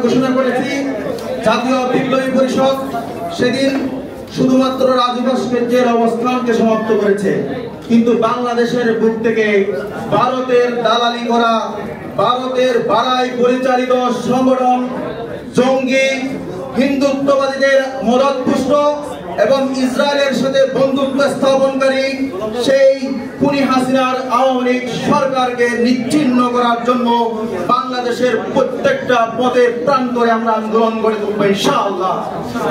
ঘোষণা করেছি জাতীয় বিপ্লবী পরিষদ সেদিন শুধুমাত্র রাজু ভাস্কর্যের অবস্থানকে সমাপ্ত করেছে, কিন্তু বাংলাদেশের বুক থেকে ভারতের দালালি করা, ভারতের বাড়াই পরিচালিত সংগঠন, জঙ্গি হিন্দুত্ববাদীদের মদতপুষ্ট এবং ইসরায়েলের সাথে বন্ধুত্ব স্থাপনকারী সেই খুনি হাসিনার আওয়ামী লীগ সরকারকে নিশ্চিহ্ন করার জন্য বাংলাদেশের প্রত্যেকটা পথে প্রান্তরে আমরা আন্দোলন করে তুলব ইনশাআল্লাহ।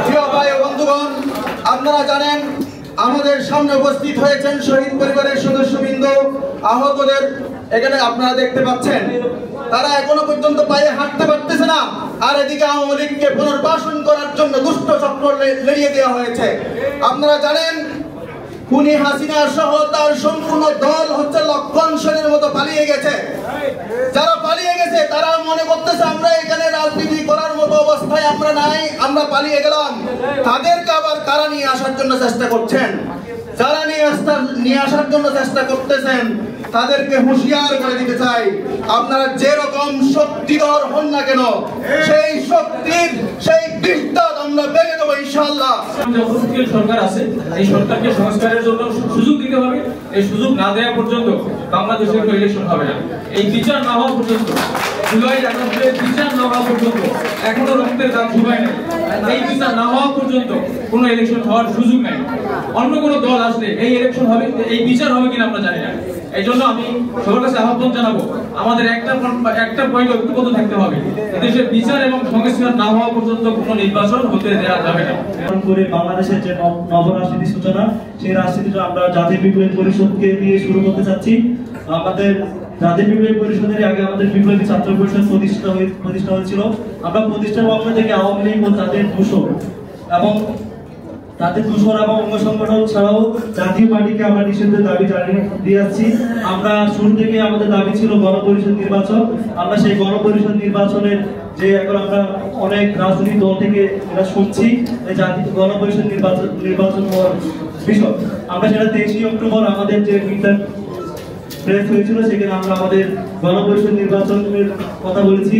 প্রিয় ভাই ও বন্ধুগণ, আপনারা জানেন আমাদের সামনে উপস্থিত হয়েছেন শহীদ পরিবারের সদস্যবৃন্দ, আহতদের এখানে আপনারা দেখতে পাচ্ছেন। তারা এখনো পর্যন্ত পায়ে হাঁটতে পারতেছে না, আর এদিকে আওয়ামী লীগকে পুনর্বাসন করার জন্য দুষ্ট চক্র লেলিয়ে দেওয়া হয়েছে। আপনারা জানেন খুনি হাসিনা সহ তার সম্পূর্ণ দল হচ্ছে লক্ষণ সেনের মতো পালিয়ে গেছে। যারা পালিয়ে গেছে তারা মনে করতেছে আমরা এখানে রাজনীতি করার মতো অবস্থায় আমরা নাই, আমরা পালিয়ে গেলাম। তাদেরকে আবার কারা নিয়ে আসার জন্য চেষ্টা করছেন? যারা নিয়ে আসার জন্য চেষ্টা করতেছেন তাদেরকে হুঁশিয়ার করে দিতে চাই, আপনারা যে রকম শক্তিধর হন না কেন সেই শক্তির সেই বিস্তার আমরা ভেঙে দেবো ইনশাআল্লাহ। সরকার আছে, এই সরকারকে সংস্কারের জন্য সুযোগ দিতে হবে। এই সুযোগ না দেওয়া পর্যন্ত বাংলাদেশে কোনো ইলেকশন হবে না। এই বিচার না হওয়া পর্যন্ত, জুলাই ৭৮ বিচার না হওয়া পর্যন্ত, এখনো রক্তের দাম শুকায় নাই। এই বিচার না হওয়া পর্যন্ত কোনো ইলেকশন হওয়ার সুযোগ নাই। অন্য কোনো দল আসলে এই ইলেকশন হবে, এই বিচার হবে কিনা আমরা জানি না। এই জন্য আমি সবার কাছে আহ্বান জানাবো, আমাদের একটা পয়েন্ট ঐক্যবদ্ধ থাকতে হবে। এদেশে বিচার এবং সংস্কার না হওয়া পর্যন্ত কোনো নির্বাচন হতে দেওয়া যাবে না। করে বাংলাদেশের যে নব রাজনীতি সূচনা, সেই রাজনীতিটা আমরা জাতীয় বিপ্লবী পরিষদকে দিয়ে শুরু করতে চাচ্ছি। আমাদের জাতীয় বিপ্লবী পরিষদের আগে আমাদের বিপ্লবী ছাত্র পরিষদ প্রতিষ্ঠা হয়েছিল। আমরা প্রতিষ্ঠার পক্ষ থেকে আওয়ামী লীগ ও তাদের দূষণ এবং অঙ্গ সংগঠন ছাড়াও জাতীয় পার্টিকে আমরা নিষিদ্ধের দাবি জানিয়ে দিয়ে যাচ্ছি। আমরা শুরু থেকে আমাদের দাবি ছিল গণপরিষদ নির্বাচন। আমরা সেই গণপরিষদ নির্বাচনের যে এখন আমরা অনেক রাজনৈতিক দল থেকে এটা শুনছি জাতীয় গণপরিষদ নির্বাচন হওয়ার বিষয়, আমরা সেটা 23 অক্টোবর আমাদের যে প্রেস হয়েছিল সেখানে আমরা আমাদের গণপরিষদ নির্বাচনের কথা বলেছি।